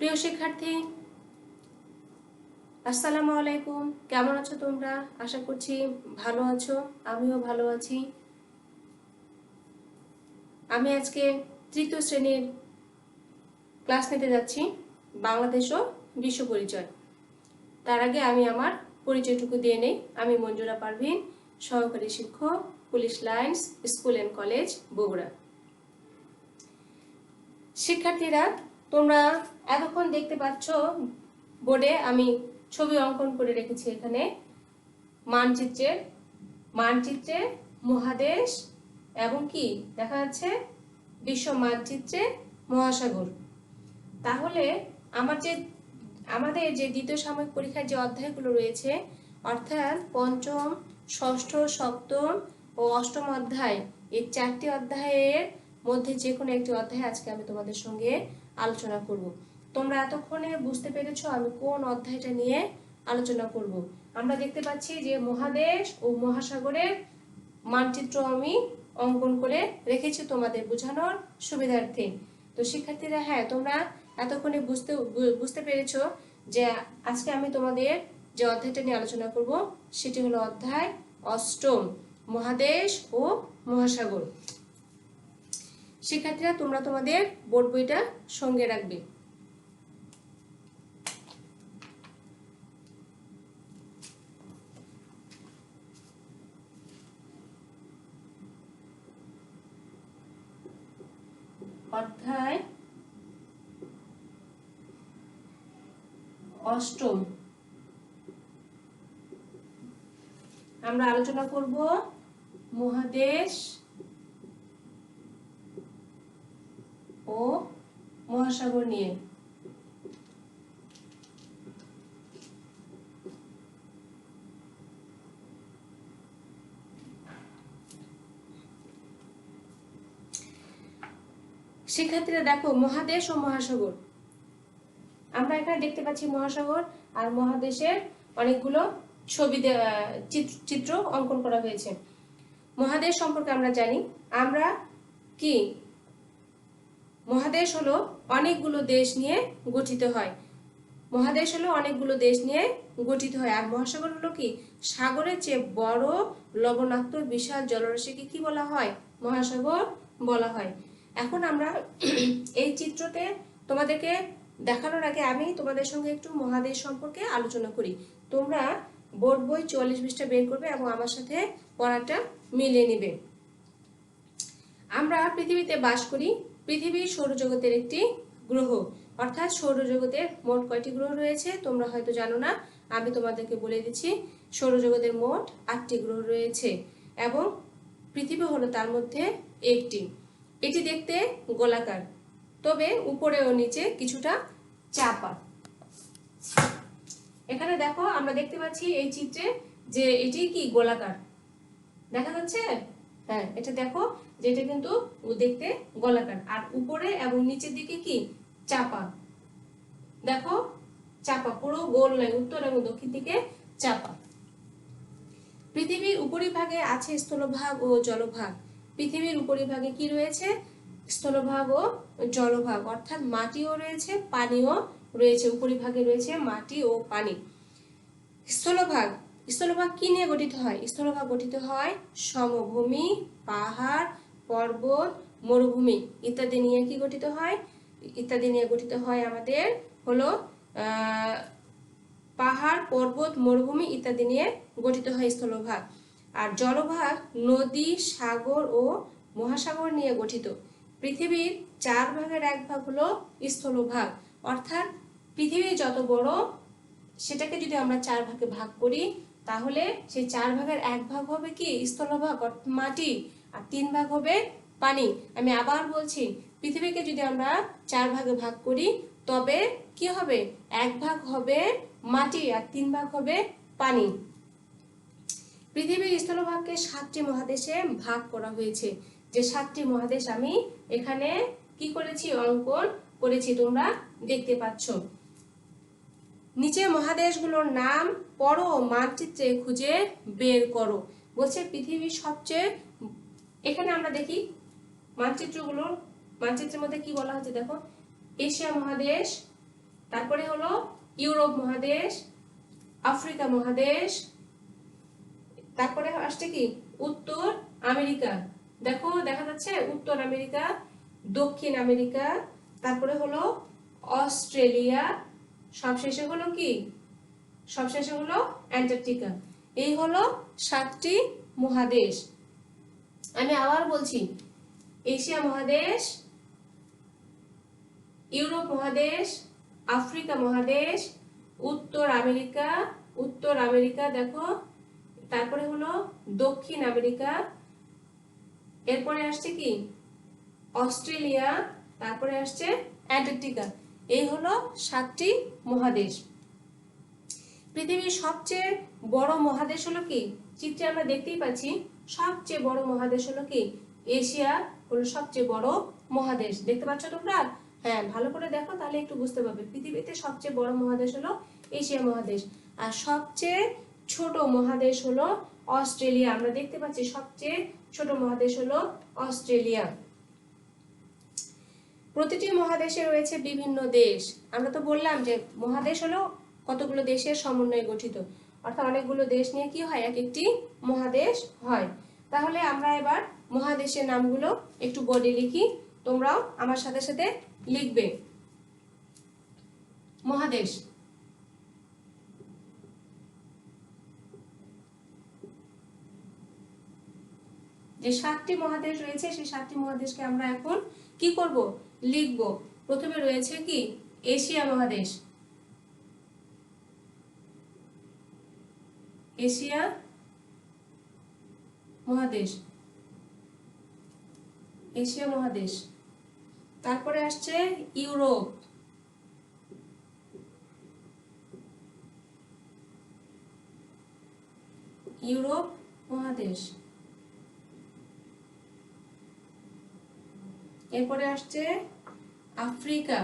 প্রিয় শিক্ষার্থী, আসসালামু আলাইকুম। কেমন আছো তোমরা? আশা করছি ভালো আছো। আমিও ভালো আছি। আমি আজকে তৃতীয় শ্রেণীর ক্লাস নিতে যাচ্ছি, বাংলাদেশ ও বিশ্ব পরিচয়। তার আগে আমি আমার পরিচয়টুকু দিয়ে নেই। আমি মঞ্জুরা পারভিন, সহকারী শিক্ষক, police lines school and college, Bogura. শিক্ষার্থীরা, তোমরা এতক্ষণ দেখতে পাচ্ছ বোর্ডে আমি ছবি অঙ্কন করে রেখেছি। এখানে মানচিত্রে মহাদেশ এবং কি দেখা যাচ্ছে, বিশ্ব মানচিত্রে মহাসাগর। তাহলে আমাদের যে দ্বিতীয় সাময়িক পরীক্ষার যে অধ্যায়গুলো রয়েছে, অর্থাৎ পঞ্চম, ষষ্ঠ, সপ্তম ও অষ্টম অধ্যায়, এই 4টি অধ্যায়ের মধ্যে যে কোনো একটি অধ্যায় আজকে আমি তোমাদের সঙ্গে আলোচনা করব। তোমরা এতক্ষণে বুঝতে পেরেছো আমি কোন অধ্যায়টা নিয়ে আলোচনা করব। আমরা দেখতে পাচ্ছি যে মহাদেশ ও মহাসাগরের মানচিত্র আমি অঙ্কন করে রেখেছি তোমাদের বোঝানোর সুবিধার্থে। তো শিক্ষার্থীরা, হ্যাঁ, তোমরা এতক্ষণে বুঝতে পেরেছো যে আজকে আমি তোমাদের যে অধ্যায়টা নিয়ে আলোচনা করব সেটি হলো অধ্যায় অষ্টম, মহাদেশ ও মহাসাগর। শিক্ষার্থীরা, তোমরা তোমাদের বোর্ড বইটা সঙ্গে রাখবে। অধ্যায় অষ্টম, আমরা আলোচনা করব মহাদেশ ও মহাসাগর নিয়ে। শিক্ষার্থীরা দেখো, মহাদেশ ও মহাসাগর, আমরা এখানে দেখতে পাচ্ছি মহাসাগর আর মহাদেশের অনেকগুলো ছবি চিত্র অঙ্কন করা হয়েছে। মহাদেশ সম্পর্কে আমরা জানি, আমরা কি মহাদেশ হলো অনেকগুলো দেশ নিয়ে গঠিত হয়। মহাদেশ হলো অনেকগুলো দেশ নিয়ে গঠিত হয়। আর মহাসাগর হলো কি, সাগরের চেয়ে বড় লবণাক্ত বিশাল জলরাশিকে কি বলা হয়? মহাসাগর বলা হয়। এখন আমরা এই চিত্রতে তোমাদেরকে দেখানোর আগে আমি তোমাদের সঙ্গে একটু মহাদেশ সম্পর্কে আলোচনা করি। তোমরা বোর্ড বই 44 পৃষ্ঠা বের করবে এবং আমার সাথে পড়াটা মিলিয়ে নিবে। আমরা পৃথিবীতে বাস করি। পৃথিবী সৌরজগতের একটি গ্রহ, অর্থাৎ সৌরজগতের মোট কয়টি গ্রহ রয়েছে তোমরা হয়তো জানো না, আমি তোমাদেরকে বলে দিচ্ছি। সৌরজগতের মোট 8টি গ্রহ রয়েছে এবং পৃথিবী হলো তার মধ্যে একটি। এটি দেখতে গোলাকার, তবে উপরে ও নিচে কিছুটা চাপা। এখানে দেখো, আমরা দেখতে পাচ্ছি এই চিত্রে যে এটি কি গোলাকার, দেখা যাচ্ছে? হ্যাঁ, এটা দেখো যে এটা কিন্তু দেখতে গোলাকার, আর উপরে এবং নিচের দিকে কি চাপা। দেখো, চাপা, পুরো গোল নয়, উত্তর এবং দক্ষিণ দিকে চাপা। পৃথিবীর উপরিভাগে আছে স্থলভাগ ও জলভাগ। পৃথিবীর উপরিভাগে কি রয়েছে? স্থলভাগ ও জলভাগ, অর্থাৎ মাটিও রয়েছে, পানিও রয়েছে। উপরিভাগে রয়েছে মাটি ও পানি। স্থলভাগ কি নিয়ে গঠিত হয়? স্থলভাগ গঠিত হয় সমভূমি, পাহাড়, পর্বত, মরুভূমি ইত্যাদি নিয়ে কি গঠিত হয়? গঠিত হয় আমাদের হলো পাহাড়, পর্বত, মরুভূমি ইত্যাদি নিয়ে গঠিত হয় স্থলভাগ। আর জলভাগ নদী, সাগর ও মহাসাগর নিয়ে গঠিত। পৃথিবীর 4 ভাগের 1 ভাগ হলো স্থলভাগ, অর্থাৎ পৃথিবী যত বড় সেটাকে যদি আমরা 4 ভাগে ভাগ করি, তাহলে সেই 4 ভাগের 1 ভাগ হবে কি স্থলভাগ, মাটি, আর 3 ভাগ হবে পানি। আমি আবার বলছি, পৃথিবীকে যদি আমরা 4 ভাগে ভাগ করি, তবে কি হবে? 1 ভাগ হবে মাটি আর 3 ভাগ হবে পানি। পৃথিবীর স্থলভাগকে 7টি মহাদেশে ভাগ করা হয়েছে। যে 7টি মহাদেশ আমি এখানে কি করেছি? অঙ্কন করেছি, তোমরা দেখতে পাচ্ছ। নিচে মহাদেশগুলোর নাম পড়ো, মানচিত্রে খুঁজে বের করো। বলছে পৃথিবীর সবচেয়ে, এখানে আমরা দেখি মানচিত্রের মধ্যে কি বলা হচ্ছে, দেখো, এশিয়া মহাদেশ, তারপরে হলো ইউরোপ মহাদেশ, আফ্রিকা মহাদেশ, তারপরে আসছে কি উত্তর আমেরিকা। দেখো দেখা যাচ্ছে উত্তর আমেরিকা, দক্ষিণ আমেরিকা, তারপরে হলো অস্ট্রেলিয়া, সবশেষে হলো কি, সবশেষে হলো অ্যান্টার্কটিকা। এই হলো 7টি মহাদেশ। আমি আবার বলছি, এশিয়া মহাদেশ, ইউরোপ মহাদেশ, আফ্রিকা মহাদেশ, উত্তর আমেরিকা, উত্তর আমেরিকা দেখো, তারপরে হলো দক্ষিণ আমেরিকা, এরপরে আসছে কি অস্ট্রেলিয়া, তারপরে আসছে অ্যান্টার্কটিকা। এই হলো 7টি মহাদেশ। পৃথিবীর সবচেয়ে বড় মহাদেশ হলো কি, চিত্রে আমরা দেখতেই পাচ্ছি সবচেয়ে বড় মহাদেশ হলো কি এশিয়া, হলো সবচেয়ে বড় মহাদেশ। দেখতে পাচ্ছ তোমরা? হ্যাঁ, ভালো করে দেখো তাহলে একটু বুঝতে পারবে। পৃথিবীতে সবচেয়ে বড় মহাদেশ হলো এশিয়া মহাদেশ, আর সবচেয়ে ছোট মহাদেশ হলো অস্ট্রেলিয়া। আমরা দেখতে পাচ্ছি সবচেয়ে ছোট মহাদেশ হলো অস্ট্রেলিয়া। প্রতিটি মহাদেশে রয়েছে বিভিন্ন দেশ। আমরা তো বললাম যে মহাদেশ হলো কতগুলো দেশের সমন্বয়ে গঠিত, অর্থাৎ অনেকগুলো দেশ নিয়ে কি হয়, এক একটি মহাদেশ হয়। তাহলে আমরা এবার মহাদেশের নামগুলো একটু বোর্ডে লিখি, তোমরাও আমার সাথে সাথে লিখবে। মহাদেশ, যে 7টি মহাদেশ রয়েছে সেই 7টি মহাদেশকে আমরা এখন কি করব, লিখব। প্রথমে রয়েছে কি এশিয়া মহাদেশ, এশিয়া মহাদেশ, এশিয়া মহাদেশ। তারপরে আসছে ইউরোপ, ইউরোপ মহাদেশ। এরপরে আসছে আফ্রিকা,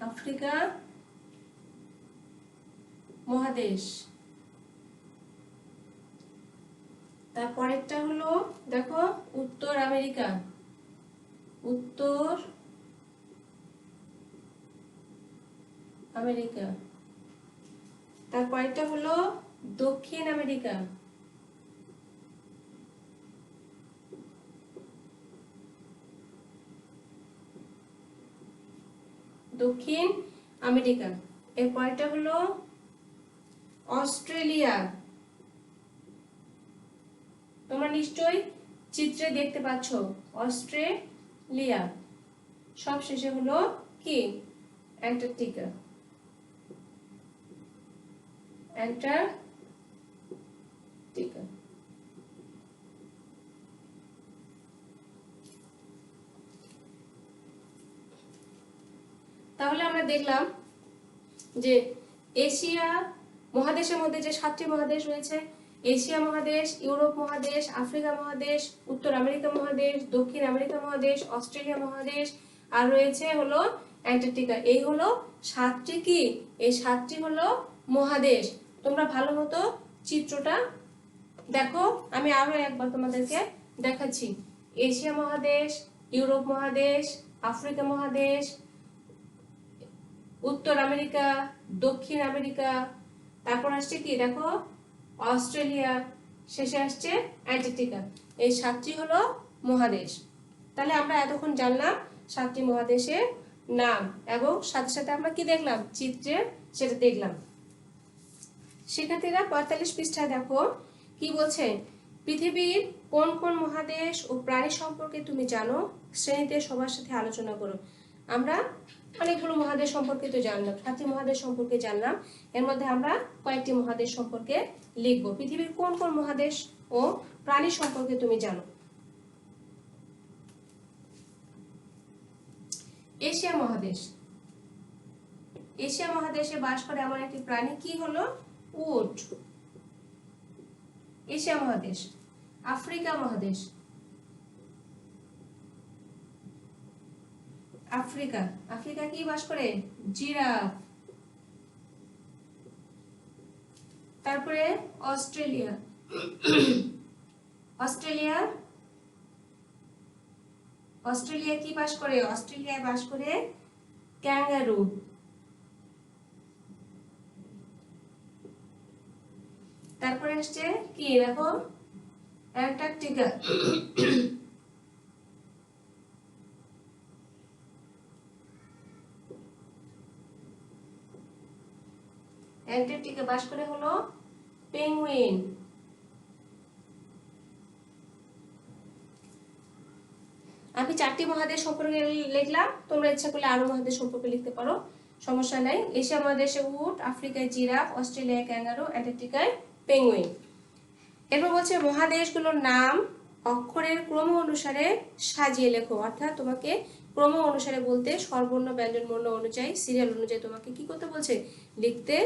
আফ্রিকা মহাদেশ। তারপরেরটা হলো দেখো উত্তর আমেরিকা, উত্তর আমেরিকা। তারপরেরটা হলো দক্ষিণ আমেরিকা, দক্ষিণ আমেরিকা। এরপরেরটা হলো অস্ট্রেলিয়া। তোমরা নিশ্চয়ই চিত্রে দেখতে পাচ্ছ অস্ট্রেলিয়া। সব শেষে হলো কি অ্যান্টার্কটিকা, অ্যান্টার্কটিকা। তাহলে আমরা দেখলাম যে এশিয়া মহাদেশের মধ্যে যে 7টি মহাদেশ রয়েছে, এশিয়া মহাদেশ, ইউরোপ মহাদেশ, আফ্রিকা মহাদেশ, উত্তর আমেরিকা মহাদেশ, দক্ষিণ আমেরিকা মহাদেশ, অস্ট্রেলিয়া মহাদেশ, আর রয়েছে হলো অ্যান্টার্কটিকা। এই হলো 7টি কি, এই 7টি হলো মহাদেশ। তোমরা ভালো মতো চিত্রটা দেখো, আমি আরো একবার তোমাদেরকে দেখাচ্ছি। এশিয়া মহাদেশ, ইউরোপ মহাদেশ, আফ্রিকা মহাদেশ, উত্তর আমেরিকা, দক্ষিণ আমেরিকা, তারপর আসছে কি দেখো অস্ট্রেলিয়া, শেষে আসছে অ্যান্টার্কটিকা। এই 7টি হলো মহাদেশ। তাহলে আমরা এতক্ষণ জানলাম 7টি মহাদেশের নাম, এবং সাথে সাথে আমরা কি দেখলাম, চিত্রে সেটা দেখলাম। শিক্ষার্থীরা 45 পৃষ্ঠায় দেখো কি বলছে, পৃথিবীর কোন কোন মহাদেশ ও প্রাণী সম্পর্কে তুমি জানো, শ্রেণীতে সবার সাথে আলোচনা করো। আমরা অনেকগুলো মহাদেশ সম্পর্কে তো জানলাম, 7টি মহাদেশ সম্পর্কে জানলাম, এর মধ্যে আমরা কয়েকটি মহাদেশ সম্পর্কে লিখব। পৃথিবীর কোন কোন মহাদেশ ও প্রাণী সম্পর্কে তুমি জানো। এশিয়া মহাদেশ, এশিয়া মহাদেশে বাস করে এমন একটি প্রাণী কি হলো, উট। এশিয়া মহাদেশ। আফ্রিকা মহাদেশ, আফ্রিকা, আফ্রিকা কি বাস করে, জিরাফ। তারপরে অস্ট্রেলিয়া, অস্ট্রেলিয়া অস্ট্রেলিয়া কি বাস করে? অস্ট্রেলিয়ায় বাস করে ক্যাঙ্গারু। তারপরে আসছে কি দেখো, অ্যান্টার্কটিকা। অ্যান্টার্কটিকা বাস করে হলো পেঙ্গুইন। আমি 4টি মহাদেশ সম্পর্কে লিখলাম, তোমরা ইচ্ছা করলে আরো মহাদেশ সম্পর্কে লিখতে পারো, সমস্যা নাই। এশিয়া মহাদেশে উট, আফ্রিকায় জিরাফ, অস্ট্রেলিয়ায় ক্যাঙ্গারু, অ্যান্টার্কটিকায় পেঙ্গুইন। এরপর বলছে মহাদেশগুলোর নাম অক্ষরের ক্রম অনুসারে সাজিয়ে লেখো, অর্থাৎ তোমাকে ক্রম অনুসারে বলতে স্বরবর্ণ ব্যঞ্জন বর্ণ অনুযায়ী সিরিয়াল অনুযায়ী তোমাকে কি করতে বলছে? লিখতে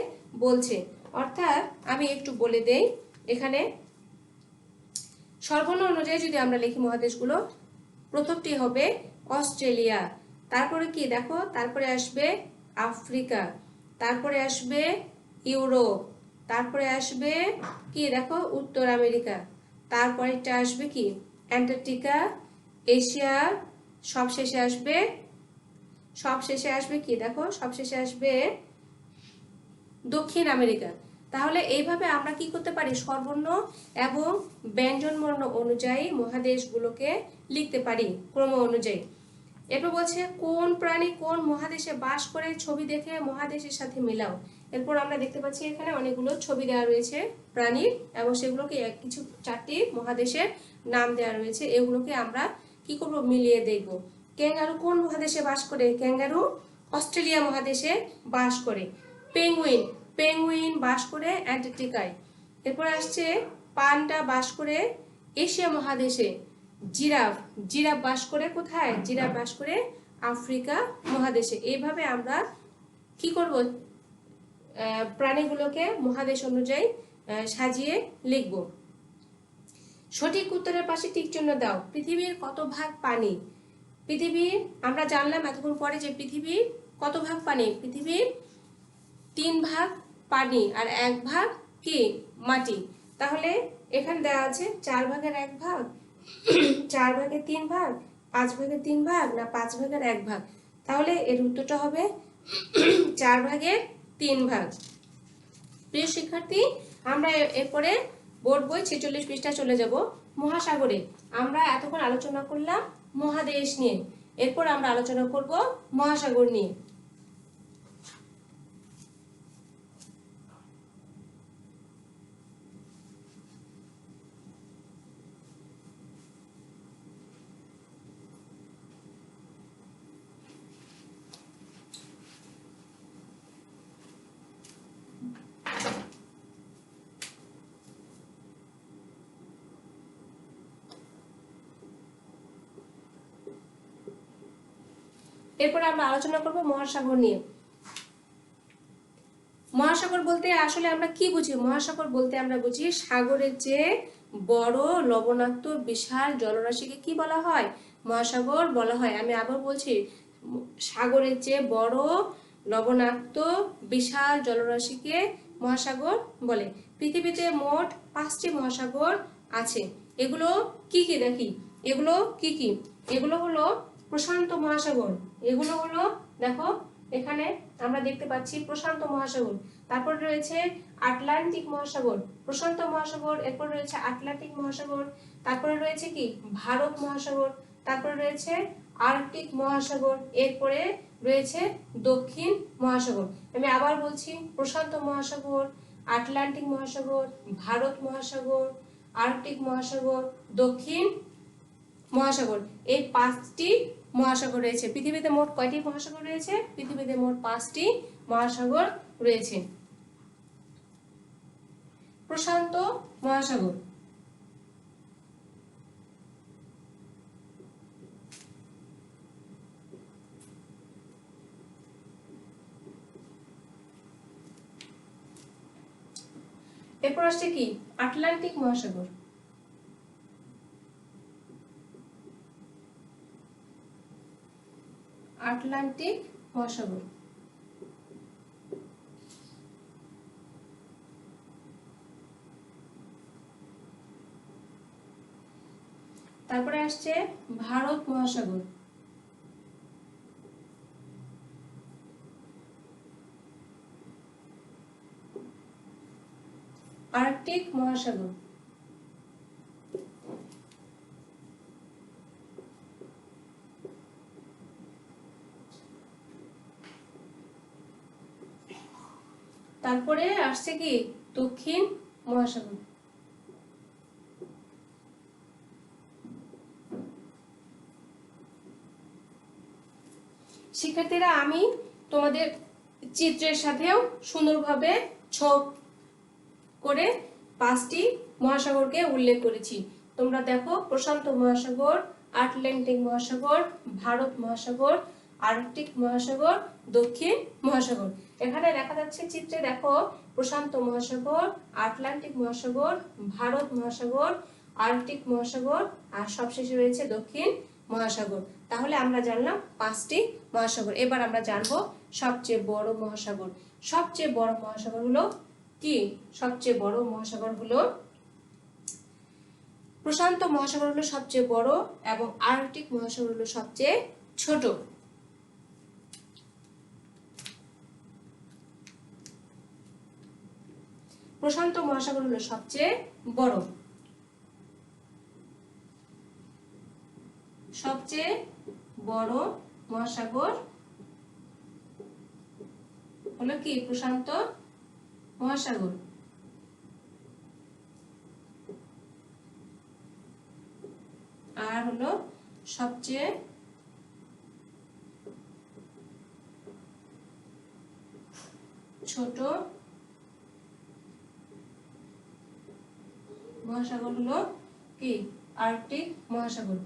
বলছে। অর্থাৎ আমি একটু বলে দেই, এখানে স্বরবর্ণ অনুযায়ী যদি আমরা লিখি মহাদেশগুলো, প্রথমটি হবে অস্ট্রেলিয়া, তারপরে কি দেখো, তারপরে আসবে আফ্রিকা, তারপরে আসবে ইউরোপ, তারপরে আসবে কি দেখো উত্তর আমেরিকা, তারপরেরটা আসবে কি অ্যান্টার্কটিকা, এশিয়া, সবশেষে আসবে কি দেখো, সবশেষে আসবে দক্ষিণ আমেরিকা। তাহলে এইভাবে আমরা কি করতে পারি? স্বরবর্ণ এবং ব্যঞ্জনবর্ণ অনুযায়ী মহাদেশগুলোকে লিখতে পারি ক্রম অনুযায়ী। এরপর বলছে কোন প্রাণী কোন মহাদেশে বাস করে ছবি দেখে মহাদেশের সাথে মেলাও। এরপর আমরা দেখতে পাচ্ছি এখানে অনেকগুলো ছবি দেওয়া রয়েছে প্রাণীর, এবং সেগুলোকে কিছু 4টি মহাদেশের নাম দেওয়া রয়েছে, এগুলোকে আমরা কি করব? মিলিয়ে দেখব। ক্যাঙ্গারু কোন মহাদেশে বাস করে? ক্যাঙ্গারু অস্ট্রেলিয়া মহাদেশে বাস করে। পেঙ্গুইন বাস করে অ্যান্টার্কটিকায়। এরপর আসছে পান্ডা বাস করে এশিয়া মহাদেশে। জিরাফ বাস করে কোথায়? জিরাফ বাস করে আফ্রিকা মহাদেশে। এইভাবে আমরা কি করব? প্রাণীগুলোকে মহাদেশ অনুযায়ী সাজিয়ে লিখব। সঠিক উত্তরের পাশে টিক চিহ্ন দাও। পৃথিবীর কত ভাগ পানি? পৃথিবীর আমরা জানলাম এতক্ষণ পরে যে পৃথিবীর কত ভাগ পানি? পৃথিবীর 3 ভাগ পানি আর 1 ভাগ কি মাটি। তাহলে এখানে দেওয়া আছে 4 ভাগের 1 ভাগ, 4 ভাগের 3 ভাগ, 5 ভাগের 3 ভাগ, না 5 ভাগের 1 ভাগ। তাহলে এর উত্তরটা হবে 4 ভাগের 3 ভাগ। প্রিয় শিক্ষার্থী, আমরা এরপরে বোর্ড বই 46 পৃষ্ঠা চলে যাব। মহাসাগরে আমরা এতক্ষণ আলোচনা করলাম মহাদেশ নিয়ে, এরপর আমরা আলোচনা করব মহাসাগর নিয়ে। এরপর আমরা আলোচনা করব মহাসাগর নিয়ে। মহাসাগর বলতে আসলে আমরা কি বুঝি? মহাসাগর বলতে আমরা বুঝি সাগরের চেয়ে বড় লবণাক্ত বিশাল জলরাশিকে কি বলা হয়? মহাসাগর বলা হয়। আমি আবার বলছি, সাগরের চেয়ে বড় লবণাক্ত বিশাল জলরাশিকে মহাসাগর বলে। পৃথিবীতে মোট 5টি মহাসাগর আছে। এগুলো কি কি দেখি, এগুলো কি কি? এগুলো হলো প্রশান্ত মহাসাগর, এগুলো হলো দেখো এখানে আমরা দেখতে পাচ্ছি প্রশান্ত মহাসাগর, তারপর রয়েছে আটলান্টিক মহাসাগর, প্রশান্ত মহাসাগর, এরপর রয়েছে আটলান্টিক মহাসাগর, তারপরে রয়েছে কি ভারত মহাসাগর, তারপরে রয়েছে আর্কটিক মহাসাগর, এরপরে রয়েছে দক্ষিণ মহাসাগর। আমি আবার বলছি, প্রশান্ত মহাসাগর, আটলান্টিক মহাসাগর, ভারত মহাসাগর, আর্কটিক মহাসাগর, দক্ষিণ মহাসাগর, এই 5টি মহাসাগর রয়েছে। পৃথিবীতে মোট কয়টি মহাসাগর রয়েছে? পৃথিবীতে মোট 5টি মহাসাগর রয়েছে। প্রশান্ত মহাসাগর, এরপর আসছে কি আটলান্টিক মহাসাগর, আটলান্টিক মহাসাগর, তারপরে আসছে ভারত মহাসাগর, আর্কটিক মহাসাগর, তারপরে আসছে কি দক্ষিণ মহাসাগর। শিক্ষার্থীরা, আমি তোমাদের চিত্রের সাথেও সুন্দরভাবে ছক করে 5টি মহাসাগরকে উল্লেখ করেছি। তোমরা দেখো, প্রশান্ত মহাসাগর, আটলান্টিক মহাসাগর, ভারত মহাসাগর, আর্কটিক মহাসাগর, দক্ষিণ মহাসাগর। এখানে দেখা যাচ্ছে চিত্রে, দেখো প্রশান্ত মহাসাগর, আটলান্টিক মহাসাগর, ভারত মহাসাগর, আর্কটিক মহাসাগর, আর সবশেষে রয়েছে দক্ষিণ মহাসাগর। তাহলে আমরা জানলাম 5টি মহাসাগর। এবার আমরা জানবো সবচেয়ে বড় মহাসাগর। সবচেয়ে বড় মহাসাগর হলো কি? সবচেয়ে বড় মহাসাগর হলো প্রশান্ত মহাসাগর, হলো সবচেয়ে বড়, এবং আর্কটিক মহাসাগর হলো সবচেয়ে ছোট। প্রশান্ত মহাসাগর হলো সবচেয়ে বড়। সবচেয়ে বড় মহাসাগর হলো কি? প্রশান্ত মহাসাগর। আর হলো সবচেয়ে ছোট মহাসাগর হলো কি? আর্কটিক মহাসাগর।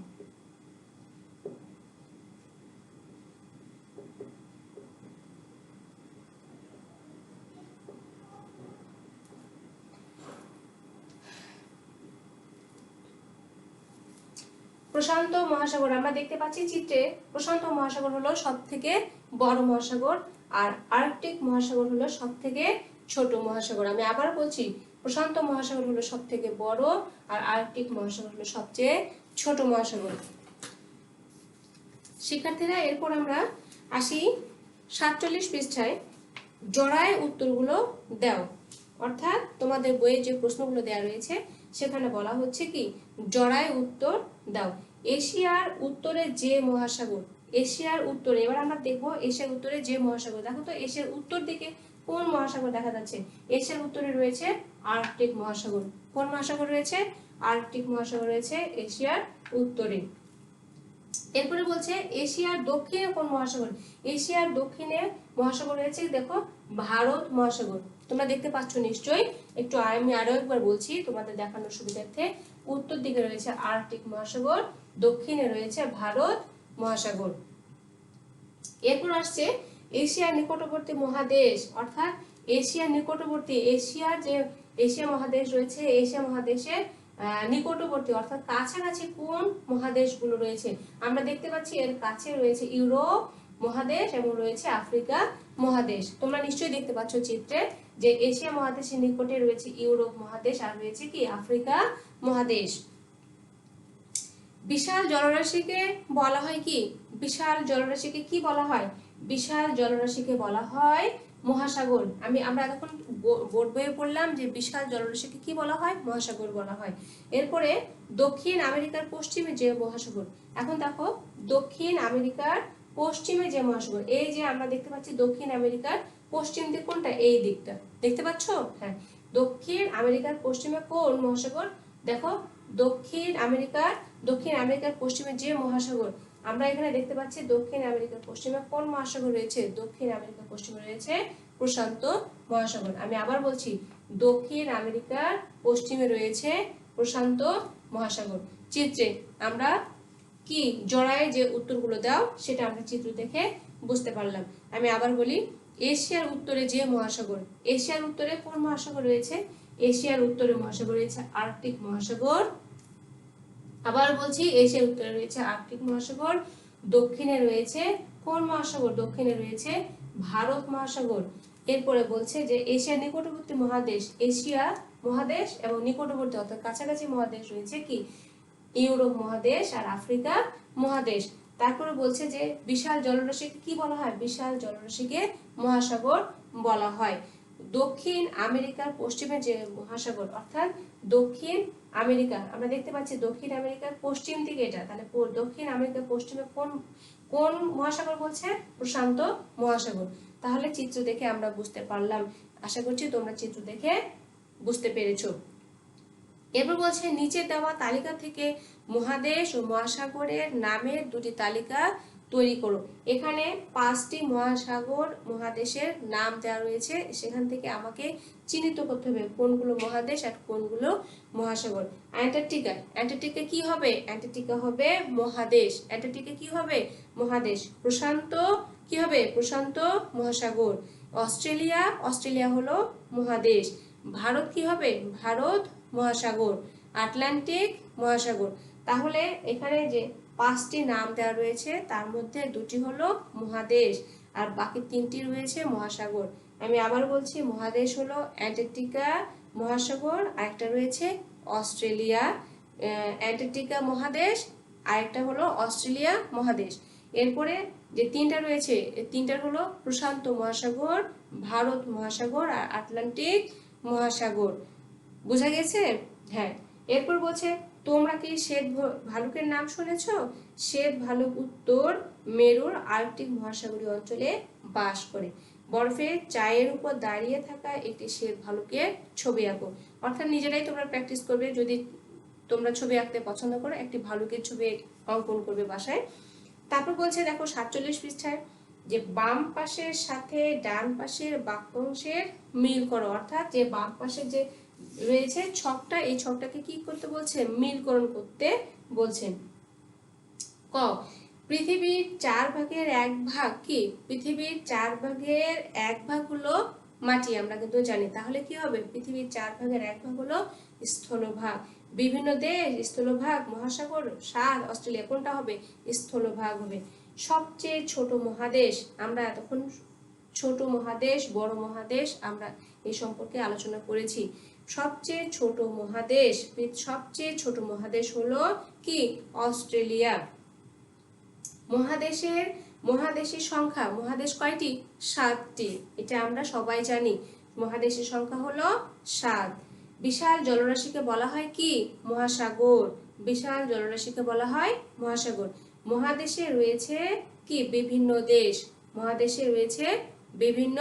প্রশান্ত মহাসাগর আমরা দেখতে পাচ্ছি চিত্রে, প্রশান্ত মহাসাগর হলো সবথেকে বড় মহাসাগর, আর আর্কটিক মহাসাগর হলো সবথেকে ছোট মহাসাগর। আমি আবার বলছি, প্রশান্ত মহাসাগর হলো সবথেকে বড়, আর আর্কটিক মহাসাগর হলো সবচেয়ে ছোট মহাসাগর। শিক্ষার্থীরা, এরপর আমরা আসি 47 পৃষ্ঠায় জড়ায় উত্তরগুলো দাও। অর্থাৎ তোমাদের বইয়ে যে প্রশ্নগুলো দেওয়া রয়েছে সেখানে বলা হচ্ছে কি, জড়ায় উত্তর দাও। এশিয়ার উত্তরে যে মহাসাগর, এশিয়ার উত্তরে, এবার আমরা দেখবো এশিয়ার উত্তরে যে মহাসাগর। দেখো তো এশিয়ার উত্তর দিকে কোন মহাসাগর দেখা যাচ্ছে? এশিয়ার উত্তরে রয়েছে আর্কটিক মহাসাগর। কোন মহাসাগর রয়েছে? আর্কটিক মহাসাগর রয়েছে এশিয়ার উত্তরে। এরপরে বলছে এশিয়ার দক্ষিণে কোন মহাসাগর? এশিয়ার দক্ষিণে মহাসাগর রয়েছে, দেখো ভারত মহাসাগর। তোমরা দেখতে পাচ্ছ নিশ্চয়ই, একটু আমি আরো একবার বলছি তোমাদের দেখানোর সুবিধার্থে। উত্তর দিকে রয়েছে আর্কটিক মহাসাগর, দক্ষিণে রয়েছে ভারত মহাসাগর। এরপর আসছে এশিয়ার নিকটবর্তী মহাদেশ, অর্থাৎ এশিয়ার নিকটবর্তী, এশিয়ার যে এশিয়া মহাদেশ রয়েছে, এশিয়া মহাদেশের নিকটবর্তী অর্থাৎ কাছাকাছি কোন মহাদেশগুলো রয়েছে? আমরা দেখতে পাচ্ছি এর কাছে রয়েছে ইউরোপ মহাদেশ এবং রয়েছে আফ্রিকা মহাদেশ। তোমরা নিশ্চয়ই দেখতে পাচ্ছ চিত্রে যে এশিয়া মহাদেশের নিকটে রয়েছে ইউরোপ মহাদেশ, আর রয়েছে কি আফ্রিকা মহাদেশ। বিশাল জলরাশিকে বলা হয় কি? বিশাল জলরাশিকে কি বলা হয়? বিশাল জলরাশিকে বলা হয় মহাসাগর। আমরা এখন বোর্ড বইয়ে পড়লাম যে বিশাল জলরাশিকে কি বলা হয়? মহাসাগর বলা হয়। এরপরে দক্ষিণ আমেরিকার পশ্চিমে যে মহাসাগর, এখন দেখো দক্ষিণ আমেরিকার পশ্চিমে যে মহাসাগর, এই যে আমরা দেখতে পাচ্ছি দক্ষিণ আমেরিকার পশ্চিম দিক কোনটা? এই দিকটা দেখতে পাচ্ছ? হ্যাঁ, দক্ষিণ আমেরিকার পশ্চিমে কোন মহাসাগর? দেখো দক্ষিণ আমেরিকার পশ্চিমে যে মহাসাগর, আমরা এখানে দেখতে পাচ্ছি দক্ষিণ আমেরিকার পশ্চিমে কোন মহাসাগর রয়েছে? দক্ষিণ আমেরিকার পশ্চিমে রয়েছে প্রশান্ত মহাসাগর। আমি আবার বলছি, দক্ষিণ আমেরিকার পশ্চিমে রয়েছে প্রশান্ত মহাসাগর। চিত্রে আমরা কি জড়ায় যে উত্তরগুলো দাও সেটা আমরা চিত্র দেখে বুঝতে পারলাম। আমি আবার বলি, এশিয়ার উত্তরে যে মহাসাগর, এশিয়ার উত্তরে কোন মহাসাগর রয়েছে? এশিয়ার উত্তরে মহাসাগর রয়েছে আর্কটিক মহাসাগর। আবার বলছি, এশিয়ার উত্তরে রয়েছে আর্কটিক মহাসাগর। দক্ষিণে রয়েছে কোন মহাসাগর? দক্ষিণে রয়েছে ভারত মহাসাগর। এরপরে বলছে যে এশিয়ার নিকটবর্তী মহাদেশ, এশিয়া মহাদেশ এবং নিকটবর্তী অর্থাৎ কাছাকাছি মহাদেশ রয়েছে কি? ইউরোপ মহাদেশ আর আফ্রিকা মহাদেশ। তারপরে বলছে যে বিশাল জলরাশিকে কি বলা হয়? বিশাল জলরাশিকে মহাসাগর বলা হয়। দক্ষিণ আমেরিকার পশ্চিমে যে মহাসাগর, অর্থাৎ দক্ষিণ আমেরিকা, আমরা দেখতে পাচ্ছি দক্ষিণ আমেরিকার পশ্চিম দিকে এটা, তাহলে দক্ষিণ আমেরিকার পশ্চিমে কোন কোন মহাসাগর বলছে? প্রশান্ত মহাসাগর। তাহলে চিত্র দেখে আমরা বুঝতে পারলাম। আশা করছি তোমরা চিত্র দেখে বুঝতে পেরেছো। এরপর বলছে নিচে দেওয়া তালিকা থেকে মহাদেশ ও মহাসাগরের নামের দুটি তালিকা তৈরি করো। এখানে 5টি মহাসাগর মহাদেশের নাম দেওয়া রয়েছে, সেখান থেকে আমাকে চিহ্নিত করতে হবে কোনগুলো মহাদেশ আর কোনগুলো মহাসাগর। অ্যান্টার্কটিকা, অ্যান্টার্কটিকা কি হবে? অ্যান্টার্কটিকা হবে মহাদেশ। অ্যান্টার্কটিকা কি হবে? মহাদেশ। প্রশান্ত কি হবে? প্রশান্ত মহাসাগর। অস্ট্রেলিয়া, অস্ট্রেলিয়া হলো মহাদেশ। ভারত কি হবে? ভারত মহাসাগর। আটলান্টিক মহাসাগর। তাহলে এখানে যে 5টি নাম দেওয়া রয়েছে তার মধ্যে 2টি হলো মহাদেশ আর বাকি 3টি রয়েছে মহাসাগর। আমি আবার বলছি, মহাদেশ হলো অ্যান্টার্কটিকা মহাসাগর, আরেকটা রয়েছে অস্ট্রেলিয়া। অ্যান্টার্কটিকা মহাদেশ, আরেকটা হলো অস্ট্রেলিয়া মহাদেশ। এরপরে যে 3টা রয়েছে, 3টার হলো প্রশান্ত মহাসাগর, ভারত মহাসাগর আর আটলান্টিক মহাসাগর। বোঝা গেছে? হ্যাঁ। এরপর বলছে তোমরা কি শ্বেত ভালুকের নাম শুনেছ? শ্বেত ভালুক উত্তর মেরুর আর্কটিক মহাসাগরীয় অঞ্চলে বাস করে। বরফের চায়ের উপর দাঁড়িয়ে থাকা একটি শ্বেত ভালুকের ছবি আঁকো। অর্থাৎ নিজেরাই তোমরা প্র্যাকটিস করবে, যদি তোমরা ছবি আঁকতে পছন্দ করো একটি ভালুকের ছবি অঙ্কন করবে বাসায়। তারপর বলছে দেখো 47 পৃষ্ঠায় যে বাম পাশের সাথে ডান পাশের বাক্যাংশের মিল করো। অর্থাৎ যে বাম পাশে যে রয়েছে ছকটা, এই ছকটাকে কি করতে বলছে? মিলকরণ করতে বলছেন। ক পৃথিবীর 4 ভাগের 1 ভাগ কি? পৃথিবীর 4 ভাগের 1 ভাগ হলো মাটি, আমরা কিন্তু জানি। তাহলে কি হবে? পৃথিবীর 4 ভাগের 1 ভাগ হলো স্থলভাগ। বিভিন্ন দেশ স্থলভাগ, মহাসাগর, সাত অস্ট্রেলিয়া, কোনটা হবে? স্থলভাগ হবে। সবচেয়ে ছোট মহাদেশ, আমরা এতক্ষণ ছোট মহাদেশ বড় মহাদেশ আমরা এই সম্পর্কে আলোচনা করেছি। সবচেয়ে ছোট মহাদেশ হলো কি? অস্ট্রেলিয়া। মহাদেশের সংখ্যা, মহাদেশ কয়টি? 7টি, এটা আমরা সবাই জানি। মহাদেশের সংখ্যা হলো 7। বিশাল জলরাশিকে বলা হয় কি? মহাসাগর। বিশাল জলরাশিকে বলা হয় মহাসাগর। মহাদেশে রয়েছে কি? বিভিন্ন দেশ। মহাদেশে রয়েছে বিভিন্ন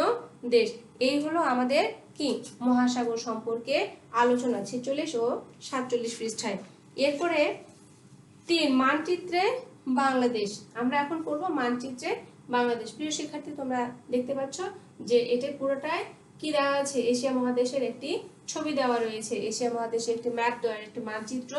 দেশ। এই হলো আমাদের কি? মহাসাগর সম্পর্কে আলোচনা 46 ও 47 পৃষ্ঠায়। এরপরে 3 মানচিত্রে বাংলাদেশ। আমরা এখন পড়ব মানচিত্রে বাংলাদেশ। প্রিয় শিক্ষার্থী, তোমরা দেখতে পাচ্ছ যে এটা পুরোটাই কি দেওয়া আছে? এশিয়া মহাদেশের একটি ছবি দেওয়া রয়েছে। এশিয়া মহাদেশের একটি ম্যাপ দেওয়া, একটি মানচিত্র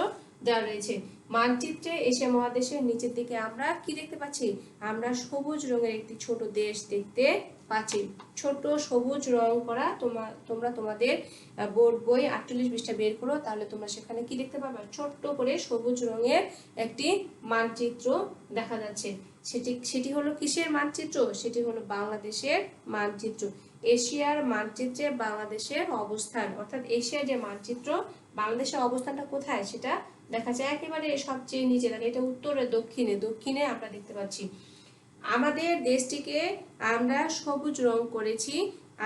দেওয়া রয়েছে। মানচিত্রে এশিয়া মহাদেশের নিচের দিকে আমরা কি দেখতে পাচ্ছি? আমরা সবুজ রঙের একটি ছোট দেশ দেখতে পাচ্ছি। ছোট সবুজ রং করা, তোমরা তোমাদের বোর্ড বই 48 পৃষ্ঠা বের করো, তাহলে তোমরা সেখানে কি দেখতে পাবে? ছোট্ট করে সবুজ রঙের একটি মানচিত্র দেখা যাচ্ছে। সেটি হলো কিসের মানচিত্র? সেটি হলো বাংলাদেশের মানচিত্র। এশিয়ার মানচিত্রে বাংলাদেশের অবস্থান, অর্থাৎ এশিয়ার যে মানচিত্র, বাংলাদেশের অবস্থানটা কোথায় সেটা দেখা যায় একেবারে সবচেয়ে নিচে। তাহলে এটা উত্তরে দক্ষিণে আমরা দেখতে পাচ্ছি। আমাদের দেশটিকে আমরা সবুজ রং করেছি,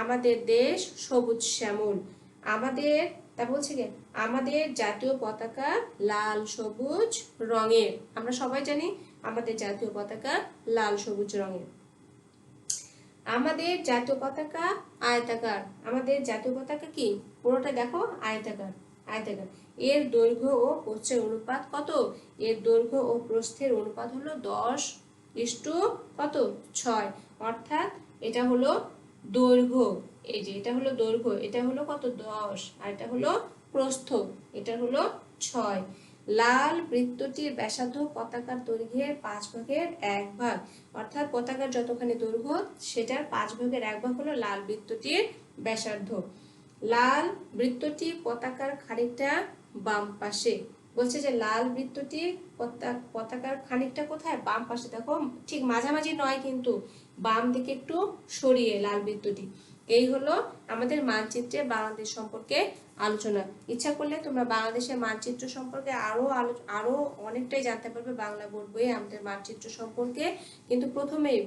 আমাদের দেশ সবুজ শ্যামল। তা বলছে কি? আমাদের জাতীয় পতাকা লাল সবুজ রঙের। আমরা সবাই জানি আমাদের জাতীয় পতাকা লাল সবুজ রঙের। আমাদের জাতীয় পতাকা আয়তাকার। আমাদের জাতীয় পতাকা কি? পুরোটা দেখো আয়তাকার। এর দৈর্ঘ্য ও প্রস্থের অনুপাত কত? এর দৈর্ঘ্য ও প্রস্থের অনুপাত হলো 10:6। অর্থাৎ এটা হলো দৈর্ঘ্য, এই যে এটা হলো দৈর্ঘ্য, এটা হলো কত? 10, আর এটা হলো প্রস্থ, এটা হলো 6। লাল বৃত্তটির ব্যাসার্ধ পতাকার দৈর্ঘ্যের 5 ভাগের 1 ভাগ। অর্থাৎ পতাকার যতখানি দৈর্ঘ্য সেটার 5 ভাগের 1 ভাগ হলো লাল বৃত্তটির ব্যাসার্ধ। লাল বৃত্তটি পতাকার খানিকটা বাম পাশে। বলছে যে লাল বৃত্তটি পতাকার খানিকটা কোথায়? বাম পাশে। দেখো ঠিক মাঝামাঝি নয়, কিন্তু বাম দিকে একটু সরিয়ে লাল বৃত্তটি। এই হলো আমাদের মানচিত্রে বাংলাদেশ সম্পর্কে আলোচনা। ইচ্ছা করলে তোমরা বাংলাদেশের মানচিত্র সম্পর্কে আরো অনেকটাই জানতে পারবে বাংলা বোর্ড বইয়ে আমাদের মানচিত্র সম্পর্কে, কিন্তু প্রথমেই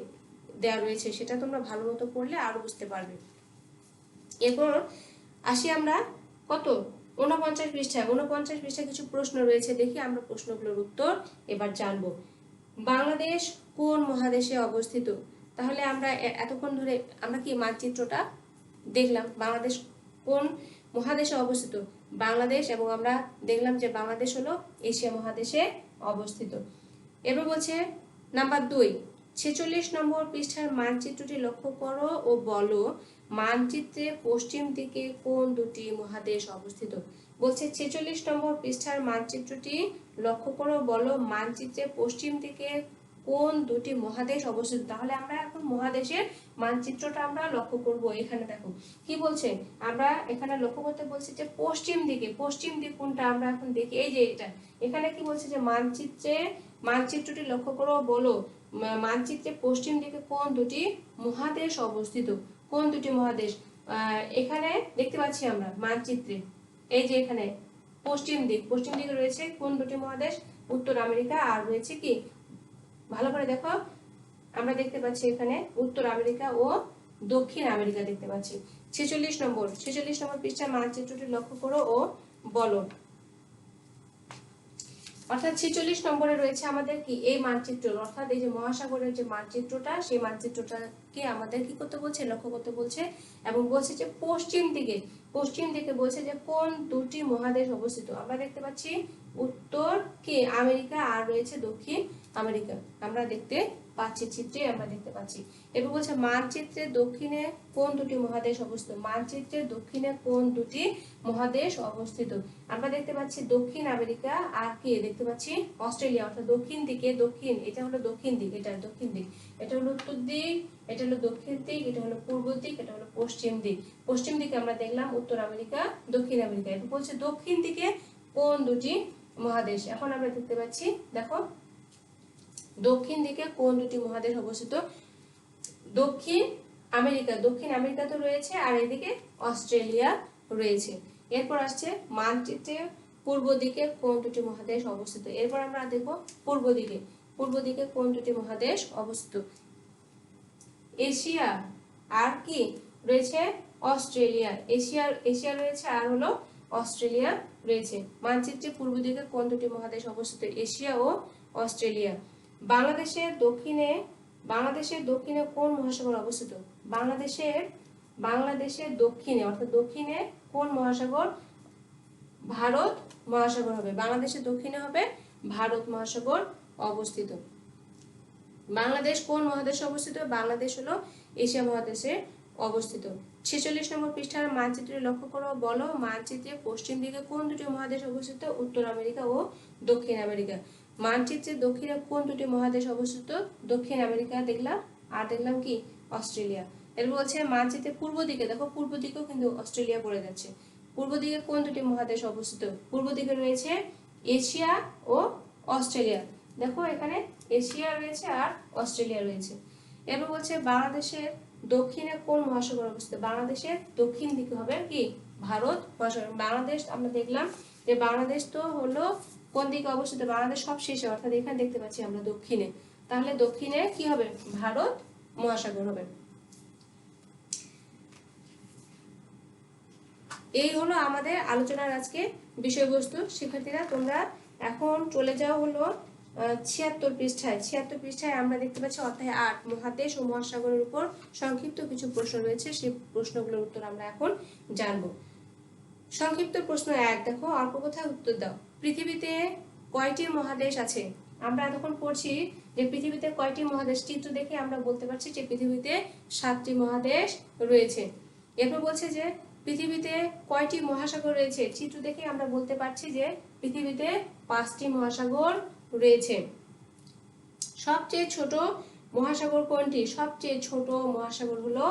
দেওয়া রয়েছে, সেটা তোমরা ভালো মতো পড়লে আরো বুঝতে পারবে। এরপর আসি আমরা কত 49 পৃষ্ঠায়। 49 পৃষ্ঠায় কিছু প্রশ্ন রয়েছে, দেখি আমরা প্রশ্নগুলোর উত্তর এবার জানবো। বাংলাদেশ কোন মহাদেশে অবস্থিত? তাহলে আমরা এতক্ষণ ধরে আমরা কি মানচিত্রটা দেখলাম, বাংলাদেশ কোন মহাদেশে অবস্থিত, বাংলাদেশ, এবং আমরা দেখলাম যে বাংলাদেশ হলো এশিয়া মহাদেশে অবস্থিত। এবার বলছে নাম্বার 2, 46 নম্বর পৃষ্ঠার মানচিত্রটি লক্ষ্য করো ও বলো মানচিত্রে পশ্চিম দিকে কোন দুটি মহাদেশ অবস্থিত। বলছে 46 নম্বর পৃষ্ঠার মানচিত্রটি লক্ষ্য করো, বলো মানচিত্রে পশ্চিম দিকে কোন দুটি মহাদেশ অবস্থিত। তাহলে আমরা এখন মহাদেশের মানচিত্রটা আমরা লক্ষ্য করব। এখানে দেখো কি বলছে, আমরা এখানে লক্ষ্য করতে বলছি যে পশ্চিম দিকে, পশ্চিম দিক কোনটা আমরা এখন দেখি, এই যে এটা। এখানে কি বলছে যে মানচিত্রটি লক্ষ্য করো, বলো মানচিত্রে পশ্চিম দিকে কোন দুটি মহাদেশ অবস্থিত। কোন দুটি মহাদেশ এখানে দেখতে পাচ্ছি আমরা মানচিত্রে, এই যে এখানে পশ্চিম দিকে রয়েছে কোন দুটি মহাদেশ, উত্তর আমেরিকা আর রয়েছে কি, ভালো করে দেখো, আমরা দেখতে পাচ্ছি এখানে উত্তর আমেরিকা ও দক্ষিণ আমেরিকা দেখতে পাচ্ছি। 46 নম্বর পৃষ্ঠার মানচিত্রটি লক্ষ্য করো ও বলো। অর্থাৎ 46 নম্বরে রয়েছে আমাদের কি এই মানচিত্র, অর্থাৎ এই যে মহাসাগরের যে মানচিত্রটা, সেই মানচিত্রটাকে আমাদের কি করতে বলছে, লক্ষ্য করতে বলছে, এবং বলছে যে পশ্চিম দিকে বলছে যে কোন দুটি মহাদেশ অবস্থিত। আমরা দেখতে পাচ্ছি উত্তর কি আমেরিকা আর রয়েছে দক্ষিণ আমেরিকা, আমরা দেখতে পাচ্ছি, চিত্রে আমরা দেখতে পাচ্ছি। এবার বলছে মানচিত্রে দক্ষিণে কোন দুটি মহাদেশ অবস্থিত। মানচিত্রে দক্ষিণে কোন দুটি মহাদেশ অবস্থিত, আমরা দেখতে পাচ্ছি দক্ষিণ আমেরিকা আর কি দেখতে পাচ্ছি অস্ট্রেলিয়া। অর্থাৎ দক্ষিণ দিকে, এটা হলো দক্ষিণ দিক, এটা দক্ষিণ দিক, এটা হলো উত্তর দিক, এটা হলো দক্ষিণ দিক, এটা হলো পূর্ব দিক, এটা হলো পশ্চিম দিক। পশ্চিম দিকে আমরা দেখলাম উত্তর আমেরিকা, দক্ষিণ আমেরিকা। এটা বলছে দক্ষিণ দিকে কোন দুটি মহাদেশ। এখন আমরা দেখতে পাচ্ছি, দেখো দক্ষিণ দিকে কোন দুটি মহাদেশ অবস্থিত। দক্ষিণ আমেরিকা তো রয়েছে, আর এদিকে অস্ট্রেলিয়া রয়েছে। এরপর আসছে মানচিত্রে পূর্ব দিকে কোন দুটি মহাদেশ অবস্থিত। এরপর আমরা দেখব পূর্ব দিকে কোন দুটি মহাদেশ অবস্থিত। এশিয়া আর কি রয়েছে অস্ট্রেলিয়া, এশিয়া রয়েছে আর হলো অস্ট্রেলিয়া রয়েছে। মানচিত্রে পূর্ব দিকে কোন দুটি মহাদেশ অবস্থিত, এশিয়া ও অস্ট্রেলিয়া। বাংলাদেশের দক্ষিণে কোন মহাসাগর অবস্থিত। বাংলাদেশের দক্ষিণে, অর্থাৎ দক্ষিণে কোন মহাসাগর, ভারত মহাসাগর হবে। বাংলাদেশের দক্ষিণে হবে ভারত মহাসাগর অবস্থিত। বাংলাদেশ কোন মহাদেশে অবস্থিত, বাংলাদেশ হলো এশিয়া মহাদেশে অবস্থিত। 46 নম্বর পৃষ্ঠার মানচিত্রে লক্ষ্য করো, বলো মানচিত্রে পশ্চিম দিকে কোন দুটি মহাদেশ অবস্থিত, উত্তর আমেরিকা ও দক্ষিণ আমেরিকা। মানচিত্রে দক্ষিণে কোন দুটি মহাদেশ অবস্থিত, দক্ষিণ আমেরিকা দেখলাম আর দেখলাম কি অস্ট্রেলিয়া। এর বলছে মানচিত্রে পূর্ব দিকে, দেখো পূর্ব দিকেও কিন্তু অস্ট্রেলিয়া পড়ে যাচ্ছে। পূর্ব দিকে কোন দুটি মহাদেশ অবস্থিত, পূর্ব দিকে রয়েছে এশিয়া ও অস্ট্রেলিয়া। দেখো এখানে এশিয়া রয়েছে আর অস্ট্রেলিয়া রয়েছে। এবার বলছে বাংলাদেশের দক্ষিণে কোন মহাসাগর অবস্থিত। বাংলাদেশের দক্ষিণ দিকে হবে কি ভারত মহাসাগর। বাংলাদেশ আমরা দেখলাম যে বাংলাদেশ তো হলো কোন দিকে অবস্থিত, বাংলাদেশ সব শেষে, অর্থাৎ এখানে দেখতে পাচ্ছি আমরা দক্ষিণে। তাহলে দক্ষিণে কি হবে, ভারত মহাসাগর হবে। এই হলো আমাদের আলোচনার আজকে বিষয়বস্তু। শিক্ষার্থীরা তোমরা এখন চলে যাও হলো 76 পৃষ্ঠায় আমরা দেখতে পাচ্ছি অধ্যায় 8 মহাদেশ ও মহাসাগরের উপর সংক্ষিপ্ত কিছু প্রশ্ন রয়েছে। সেই প্রশ্নগুলোর উত্তর আমরা এখন জানব। সংক্ষিপ্ত প্রশ্ন 1, দেখো অল্প কথায় উত্তর দাও। পৃথিবীতে কয়টি মহাদেশ আছে। আমরা এতক্ষণ পড়ছি যে পৃথিবীতে কয়টি মহাদেশ, চিত্র দেখে আমরা বলতে পারছি যে পৃথিবীতে 7টি মহাদেশ রয়েছে। এরপর বলছে যে পৃথিবীতে কয়টি মহাসাগর রয়েছে, চিত্র দেখে আমরা বলতে পারছি যে পৃথিবীতে 5টি মহাসাগর রয়েছে। সবচেয়ে ছোট মহাসাগর কোনটি, সবচেয়ে ছোট মহাসাগর হলো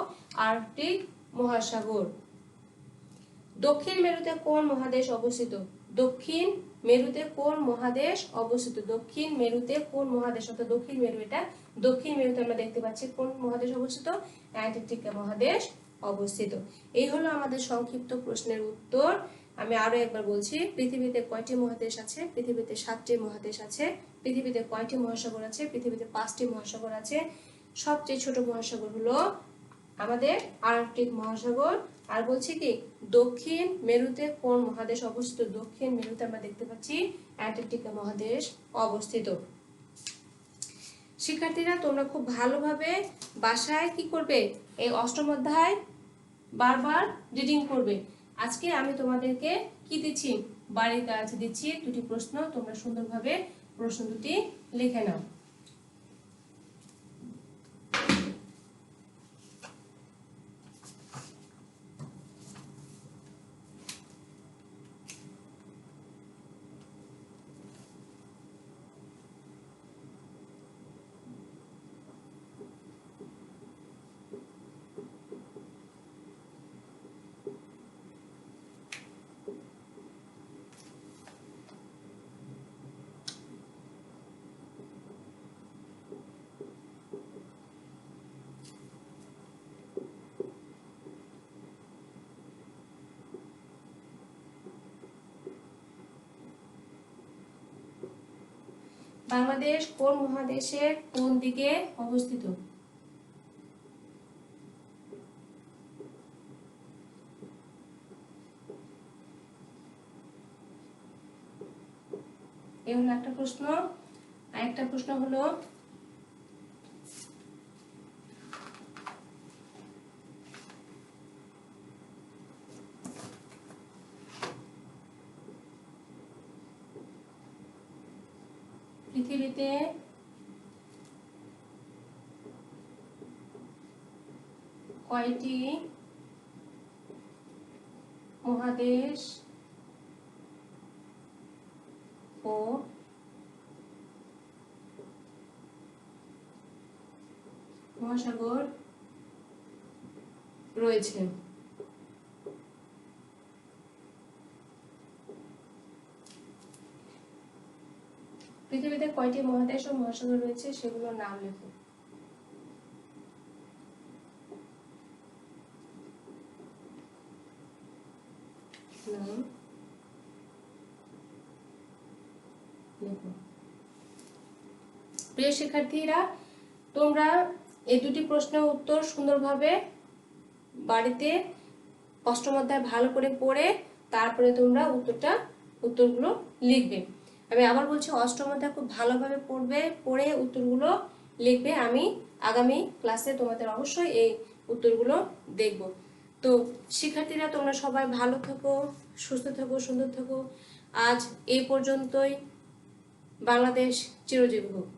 আর্কটিক মহাসাগর। দক্ষিণ মেরুতে কোন মহাদেশ অবস্থিত, দক্ষিণ মেরুতে কোন মহাদেশ অবস্থিত, দক্ষিণ মেরুতে কোন মহাদেশ, অর্থাৎ দক্ষিণ মেরু, এটা দক্ষিণ মেরুতে আমরা দেখতে পাচ্ছি কোন মহাদেশ অবস্থিত, অ্যান্টার্কটিকা মহাদেশ অবস্থিত। এই হলো আমাদের সংক্ষিপ্ত প্রশ্নের উত্তর। আমি আরো একবার বলছি, পৃথিবীতে কয়টি মহাদেশ আছে? পৃথিবীতে 7টি মহাদেশ আছে। পৃথিবীতে কয়টি মহাসাগর আছে? পৃথিবীতে 5টি মহাসাগর আছে। সবচেয়ে ছোট মহাসাগর হলো আমাদের আর্কটিক মহাসাগর। আর বলছি কি, দক্ষিণ মেরুতে কোন মহাদেশ অবস্থিত? দক্ষিণ মেরুতে আমরা দেখতে পাচ্ছি অ্যান্টার্কটিকা মহাদেশ অবস্থিত। শিক্ষার্থীরা তোমরা খুব ভালোভাবে বাসায় কি করবে, এই অষ্টম অধ্যায় বারবার রিডিং করবে। আজকে আমি তোমাদেরকে কি দিচ্ছি, বাড়ির কাজ দিচ্ছি, দুটি প্রশ্ন, তোমরা সুন্দরভাবে প্রশ্ন দুটি লিখে নাও। বাংলাদেশ কোন মহাদেশের কোন দিকে অবস্থিত? এই হলো একটা প্রশ্ন। আরেকটা প্রশ্ন হলো, পৃথিবীতে কয়টি মহাদেশ ও মহাসাগর রয়েছে? পৃথিবীতে কয়টি মহাদেশ ও মহাসাগর রয়েছে সেগুলোর নাম লেখো। নাম লেখো। প্রিয় শিক্ষার্থীরা, তোমরা এই দুটি প্রশ্নের উত্তর সুন্দরভাবে বাড়িতে অষ্টম অধ্যায় ভালো করে পড়ে তারপরে তোমরা উত্তরগুলো লিখবে। আমি আবার বলছি, অষ্টম অধ্যায় খুব ভালোভাবে পড়বে, পড়ে উত্তরগুলো লিখবে। আমি আগামী ক্লাসে তোমাদের অবশ্যই এই উত্তরগুলো দেখব। তো শিক্ষার্থীরা, তোমরা সবাই ভালো থাকো, সুস্থ থাকো, সুন্দর থাকো। আজ এই পর্যন্তই। বাংলাদেশ চিরজীবী হোক।